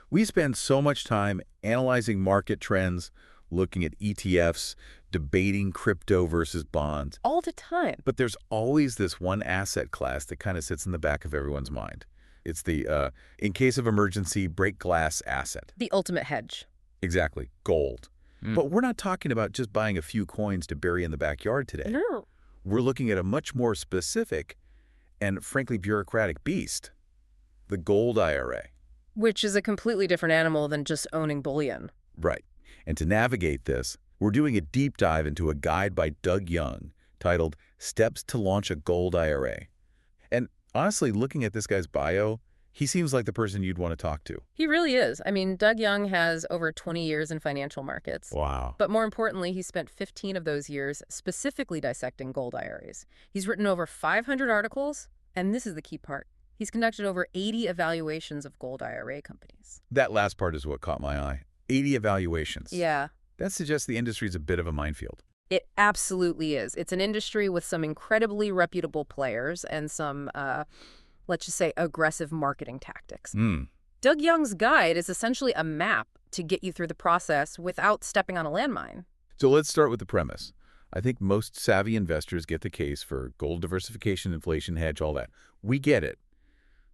We spend so much time analyzing market trends, looking at ETFs, debating crypto versus bonds. All the time. But there's always this one asset class that kind of sits in the back of everyone's mind. It's the, in case of emergency, break glass asset. The ultimate hedge. Exactly, gold. But we're not talking about just buying a few coins to bury in the backyard today. No. We're looking at a much more specific and, frankly, bureaucratic beast, the Gold IRA. Which is a completely different animal than just owning bullion. Right. And to navigate this, we're doing a deep dive into a guide by Doug Young titled Steps to Launch a Gold IRA. And honestly, looking at this guy's bio, he seems like the person you'd want to talk to. He really is. I mean, Doug Young has over 20 years in financial markets. Wow. But more importantly, he spent 15 of those years specifically dissecting gold IRAs. He's written over 500 articles, and this is the key part. He's conducted over 80 evaluations of gold IRA companies. That last part is what caught my eye. 80 evaluations. Yeah. That suggests the industry's a bit of a minefield. It absolutely is. It's an industry with some incredibly reputable players and some, let's just say, aggressive marketing tactics. Doug Young's guide is essentially a map to get you through the process without stepping on a landmine. So let's start with the premise. I think most savvy investors get the case for gold diversification, inflation hedge, all that. We get it.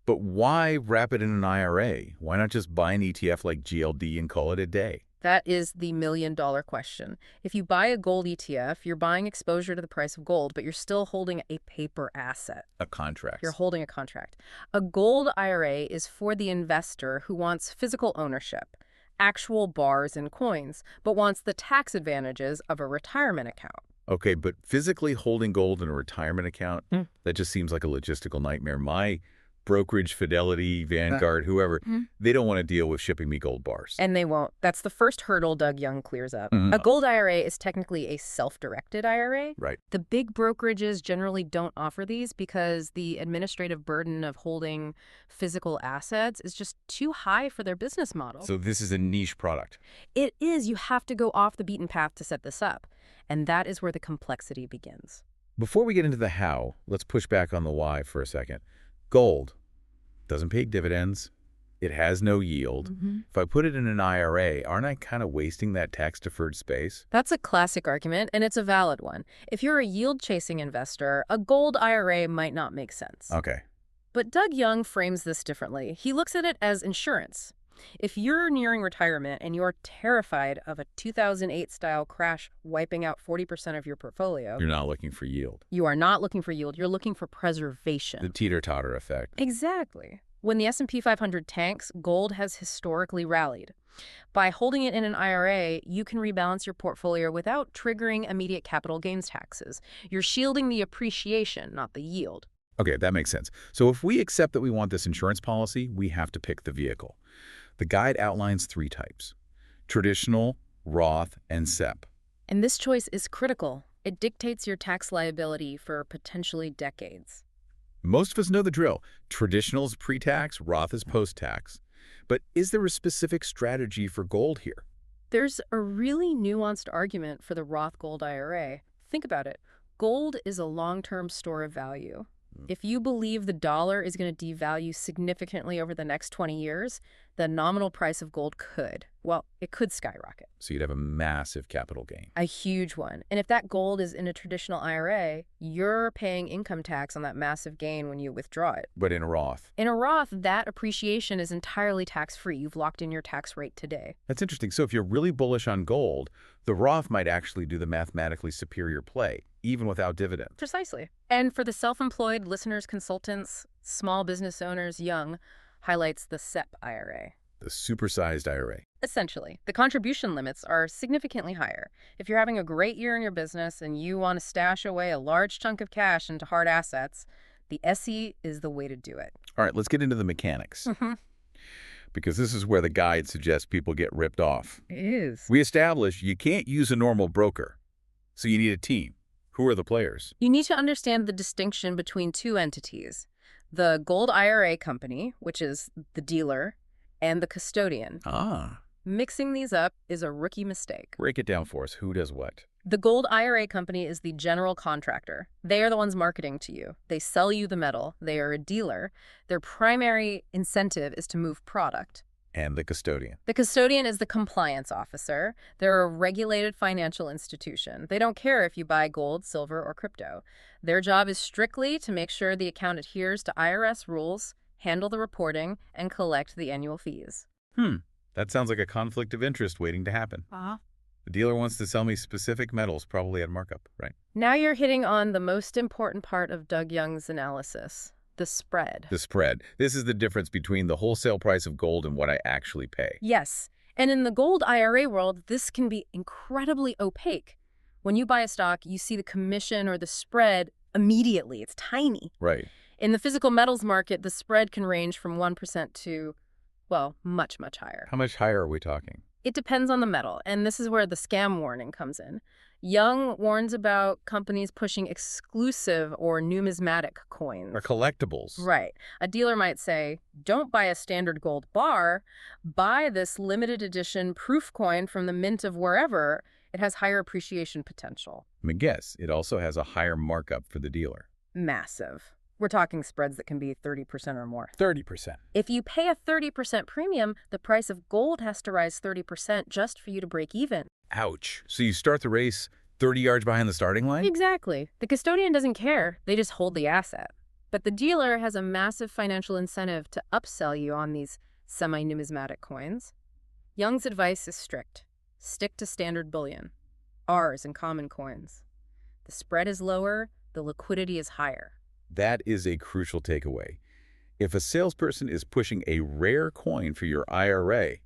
But why wrap it in an IRA? Why not just buy an ETF like GLD and call it a day? That is the million-dollar question. If you buy a gold ETF, you're buying exposure to the price of gold, but you're still holding a paper asset. A contract. You're holding a contract. A gold IRA is for the investor who wants physical ownership, actual bars and coins, but wants the tax advantages of a retirement account. Okay, but physically holding gold in a retirement account, that just seems like a logistical nightmare. My brokerage, Fidelity, Vanguard, whoever, they don't want to deal with shipping me gold bars. And they won't. That's the first hurdle Doug Young clears up. A gold IRA is technically a self-directed IRA. Right. The big brokerages generally don't offer these because the administrative burden of holding physical assets is just too high for their business model. So this is a niche product. It is. You have to go off the beaten path to set this up. And that is where the complexity begins. Before we get into the how, let's push back on the why for a second. Gold doesn't pay dividends. It has no yield. If I put it in an IRA, aren't I kind of wasting that tax-deferred space? That's a classic argument, and it's a valid one. If you're a yield-chasing investor, a gold IRA might not make sense. Okay. But Doug Young frames this differently. He looks at it as insurance. If you're nearing retirement and you're terrified of a 2008-style crash wiping out 40% of your portfolio, You're not looking for yield. you are not looking for yield. You're looking for preservation. The teeter-totter effect. Exactly. When the S&P 500 tanks, gold has historically rallied. By holding it in an IRA, you can rebalance your portfolio without triggering immediate capital gains taxes. You're shielding the appreciation, not the yield. Okay, that makes sense. So if we accept that we want this insurance policy, we have to pick the vehicle. The guide outlines 3 types: traditional, Roth, and SEP. And this choice is critical. It dictates your tax liability for potentially decades. Most of us know the drill. Traditional is pre-tax, Roth is post-tax. But is there a specific strategy for gold here? There's a really nuanced argument for the Roth Gold IRA. Think about it. Gold is a long-term store of value. If you believe the dollar is going to devalue significantly over the next 20 years, the nominal price of gold could. Well, it could skyrocket. So you'd have a massive capital gain. A huge one. And if that gold is in a traditional IRA, you're paying income tax on that massive gain when you withdraw it. But in a Roth? In a Roth, that appreciation is entirely tax-free. You've locked in your tax rate today. That's interesting. So if you're really bullish on gold, the Roth might actually do the mathematically superior play, even without dividends. Precisely. And for the self-employed listeners, consultants, small business owners, young, highlights the SEP IRA. The supersized IRA. Essentially, the contribution limits are significantly higher. If you're having a great year in your business and you want to stash away a large chunk of cash into hard assets, the SE is the way to do it. All right, let's get into the mechanics. Because this is where the guide suggests people get ripped off. It is. We establish you can't use a normal broker, so you need a team. Who are the players? You need to understand the distinction between 2 entities. The Gold IRA company, which is the dealer, and the custodian. Mixing these up is a rookie mistake. Break it down for us. Who does what? The Gold IRA company is the general contractor. They are the ones marketing to you. They sell you the metal. They are a dealer. Their primary incentive is to move product. And the custodian. The custodian is the compliance officer. They're a regulated financial institution. They don't care if you buy gold, silver, or crypto. Their job is strictly to make sure the account adheres to IRS rules, handle the reporting, and collect the annual fees. That sounds like a conflict of interest waiting to happen. The dealer wants to sell me specific metals, probably at markup, right? Now you're hitting on the most important part of Doug Young's analysis, the spread. The spread. This is the difference between the wholesale price of gold and what I actually pay. Yes, and in the Gold IRA world, this can be incredibly opaque. When you buy a stock, you see the commission or the spread immediately. It's tiny. Right. In the physical metals market, the spread can range from 1% to, well, much, much higher. How much higher are we talking? It depends on the metal, and this is where the scam warning comes in. Young warns about companies pushing exclusive or numismatic coins. Or collectibles. Right. A dealer might say, don't buy a standard gold bar, buy this limited edition proof coin from the mint of wherever. It has higher appreciation potential. I mean, guess it also has a higher markup for the dealer. Massive. We're talking spreads that can be 30% or more. 30%. If you pay a 30% premium, the price of gold has to rise 30% just for you to break even. Ouch. So you start the race 30 yards behind the starting line? Exactly. The custodian doesn't care. They just hold the asset. But the dealer has a massive financial incentive to upsell you on these semi-numismatic coins. Young's advice is strict. Stick to standard bullion, Rs and common coins. The spread is lower, the liquidity is higher. That is a crucial takeaway. If a salesperson is pushing a rare coin for your IRA,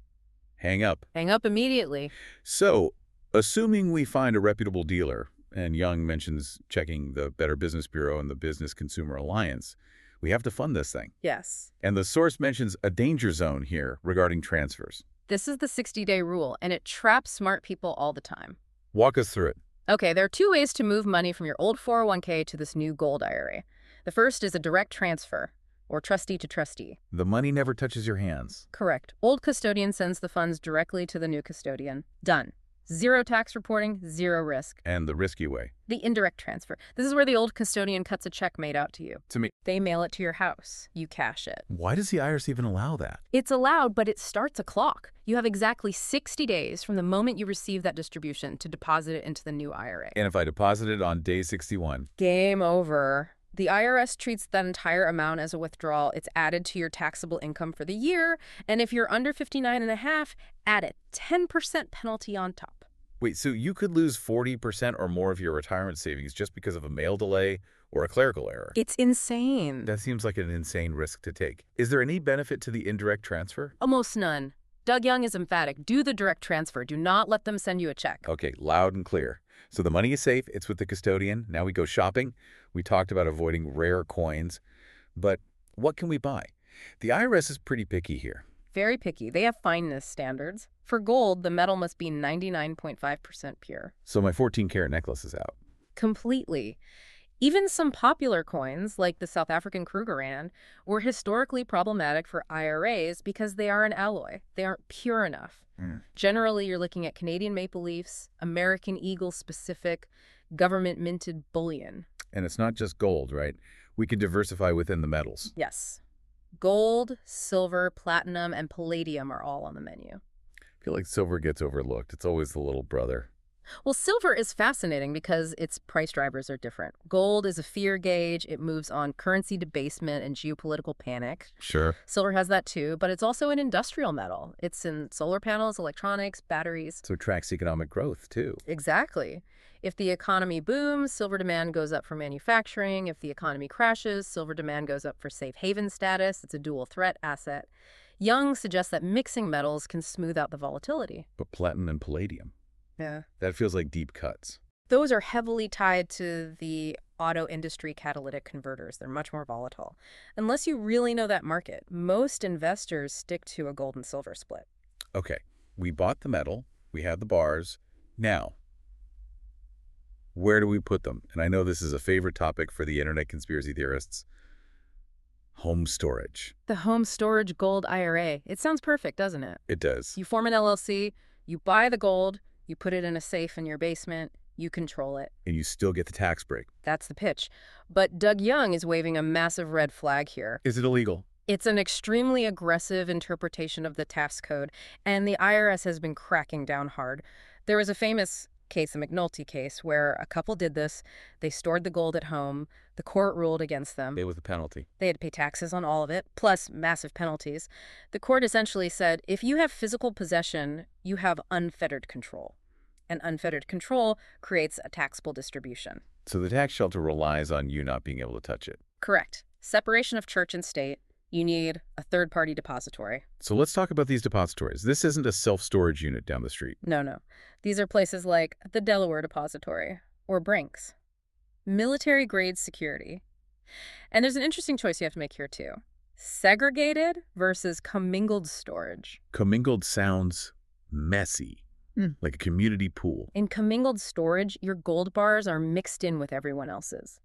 hang up. Hang up immediately. So, assuming we find a reputable dealer, and Young mentions checking the Better Business Bureau and the Business Consumer Alliance, we have to fund this thing. Yes. And the source mentions a danger zone here regarding transfers. This is the 60-day rule, and it traps smart people all the time. Walk us through it. Okay, there are two ways to move money from your old 401k to this new Gold IRA. The first is a direct transfer, or trustee to trustee. The money never touches your hands. Correct. Old custodian sends the funds directly to the new custodian. Done. Zero tax reporting, zero risk. And the risky way. The indirect transfer. This is where the old custodian cuts a check made out to you. To me. They mail it to your house. You cash it. Why does the IRS even allow that? It's allowed, but it starts a clock. You have exactly 60 days from the moment you receive that distribution to deposit it into the new IRA. And if I deposit it on day 61? Game over. The IRS treats that entire amount as a withdrawal. It's added to your taxable income for the year. And if you're under 59 and a half, add a 10% penalty on top. Wait, so you could lose 40% or more of your retirement savings just because of a mail delay or a clerical error? It's insane. That seems like an insane risk to take. Is there any benefit to the indirect transfer? Almost none. Doug Young is emphatic. Do the direct transfer. Do not let them send you a check. Okay, loud and clear. So the money is safe. It's with the custodian. Now we go shopping. We talked about avoiding rare coins. But what can we buy? The IRS is pretty picky here. Very picky. They have fineness standards. For gold, the metal must be 99.5% pure. So my 14-karat necklace is out. Completely. Even some popular coins, like the South African Krugerrand, were historically problematic for IRAs because they are an alloy. They aren't pure enough. Generally, you're looking at Canadian maple leafs, American Eagle-specific, government-minted bullion. And it's not just gold, right? We can diversify within the metals. Yes. Gold, silver, platinum, and palladium are all on the menu. I feel like silver gets overlooked. It's always the little brother. Well, silver is fascinating because its price drivers are different. Gold is a fear gauge. It moves on currency debasement and geopolitical panic. Sure. Silver has that too, but it's also an industrial metal. It's in solar panels, electronics, batteries. So it tracks economic growth, too. Exactly. If the economy booms, silver demand goes up for manufacturing. If the economy crashes, silver demand goes up for safe haven status. It's a dual threat asset. Young suggests that mixing metals can smooth out the volatility. But platinum and palladium. Yeah. That feels like deep cuts. Those are heavily tied to the auto industry catalytic converters. They're much more volatile. Unless you really know that market, most investors stick to a gold and silver split. Okay, we bought the metal. We have the bars. Now, where do we put them? And I know this is a favorite topic for the internet conspiracy theorists. Home storage. The home storage gold IRA. It sounds perfect, doesn't it? It does. You form an LLC, you buy the gold, you put it in a safe in your basement, you control it. And you still get the tax break. That's the pitch. But Doug Young is waving a massive red flag here. Is it illegal? It's an extremely aggressive interpretation of the tax code, and the IRS has been cracking down hard. There was a famous case, the McNulty case, where a couple did this. They stored the gold at home. The court ruled against them. Pay with a penalty. They had to pay taxes on all of it, plus massive penalties. The court essentially said, if you have physical possession, you have unfettered control. And unfettered control creates a taxable distribution. So the tax shelter relies on you not being able to touch it. Correct. Separation of church and state. You need a third-party depository. So let's talk about these depositories. This isn't a self-storage unit down the street. No. These are places like the Delaware Depository or Brinks. Military-grade security. And there's an interesting choice you have to make here, too. Segregated versus commingled storage. Commingled sounds messy, like a community pool. In commingled storage, your gold bars are mixed in with everyone else's.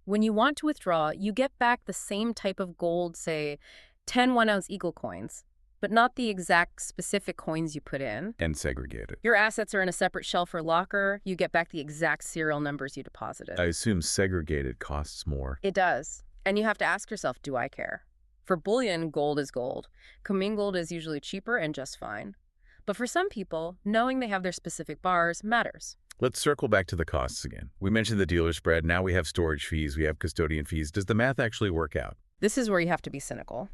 When you want to withdraw, you get back the same type of gold, say 10 1-ounce Eagle coins, but not the exact specific coins you put in. And segregated. Your assets are in a separate shelf or locker. You get back the exact serial numbers you deposited. I assume segregated costs more. It does. And you have to ask yourself, do I care? For bullion, gold is gold. Commingled is usually cheaper and just fine. But for some people, knowing they have their specific bars matters. Let's circle back to the costs again. We mentioned the dealer spread. Now we have storage fees. We have custodian fees. Does the math actually work out? This is where you have to be cynical.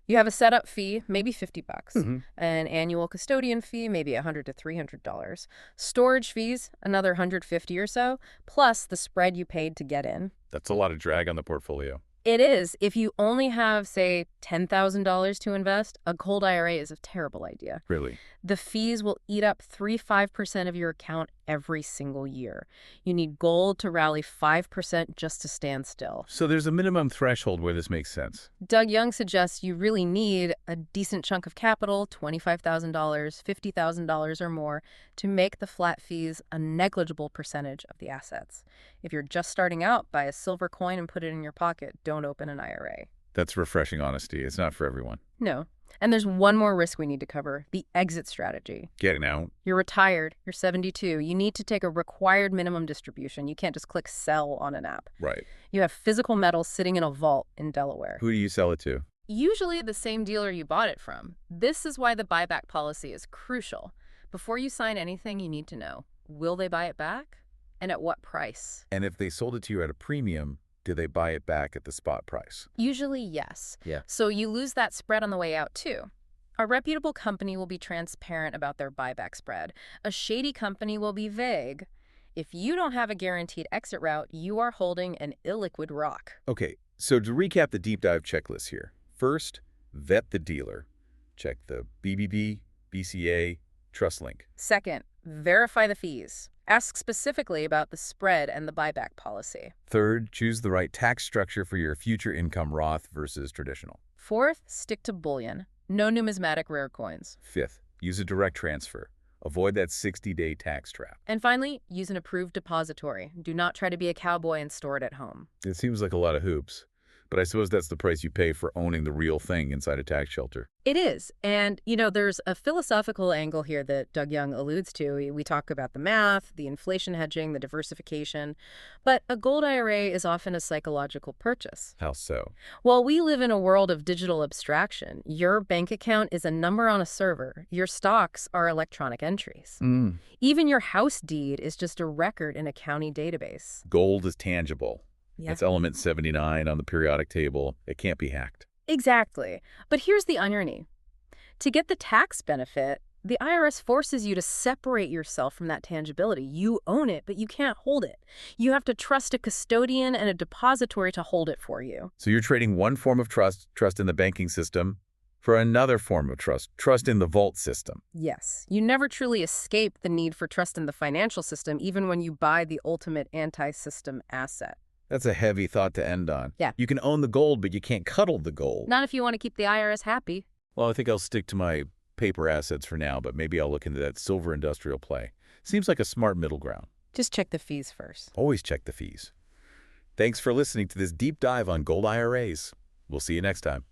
You have a setup fee, maybe $50. An annual custodian fee, maybe $100 to $300. Storage fees, another $150 or so, plus the spread you paid to get in. That's a lot of drag on the portfolio. It is. If you only have, say, $10,000 to invest, a Gold IRA is a terrible idea. Really? The fees will eat up 3–5% of your account every single year. You need gold to rally 5% just to stand still. So there's a minimum threshold where this makes sense. Doug Young suggests you really need a decent chunk of capital, $25,000, $50,000 or more, to make the flat fees a negligible percentage of the assets. If you're just starting out, buy a silver coin and put it in your pocket. Don't open an IRA. That's refreshing honesty. It's not for everyone. No. And there's one more risk we need to cover, the exit strategy. Getting out. You're retired. You're 72. You need to take a required minimum distribution. You can't just click sell on an app. Right. You have physical metal sitting in a vault in Delaware. Who do you sell it to? Usually the same dealer you bought it from. This is why the buyback policy is crucial. Before you sign anything, you need to know, will they buy it back? And at what price? And if they sold it to you at a premium, do they buy it back at the spot price? Usually, yes. Yeah. So you lose that spread on the way out, too. A reputable company will be transparent about their buyback spread. A shady company will be vague. If you don't have a guaranteed exit route, you are holding an illiquid rock. Okay, so to recap the deep dive checklist here. First, vet the dealer. Check the BBB, BCA, trust link. Second, verify the fees. Ask specifically about the spread and the buyback policy. Third, choose the right tax structure for your future income Roth versus traditional. Fourth, stick to bullion. No numismatic rare coins. Fifth, use a direct transfer. Avoid that 60-day tax trap. And finally, use an approved depository. Do not try to be a cowboy and store it at home. It seems like a lot of hoops, but I suppose that's the price you pay for owning the real thing inside a tax shelter. It is. And, there's a philosophical angle here that Doug Young alludes to. We talk about the math, the inflation hedging, the diversification. But a gold IRA is often a psychological purchase. How so? Well, we live in a world of digital abstraction. Your bank account is a number on a server. Your stocks are electronic entries. Even your house deed is just a record in a county database. Gold is tangible. Yeah. It's element 79 on the periodic table. It can't be hacked. Exactly. But here's the irony. To get the tax benefit, the IRS forces you to separate yourself from that tangibility. You own it, but you can't hold it. You have to trust a custodian and a depository to hold it for you. So you're trading one form of trust in the banking system, for another form of trust in the vault system. Yes. You never truly escape the need for trust in the financial system, even when you buy the ultimate anti-system asset. That's a heavy thought to end on. Yeah. You can own the gold, but you can't cuddle the gold. Not if you want to keep the IRS happy. Well, I think I'll stick to my paper assets for now, but maybe I'll look into that silver industrial play. Seems like a smart middle ground. Just check the fees first. Always check the fees. Thanks for listening to this deep dive on gold IRAs. We'll see you next time.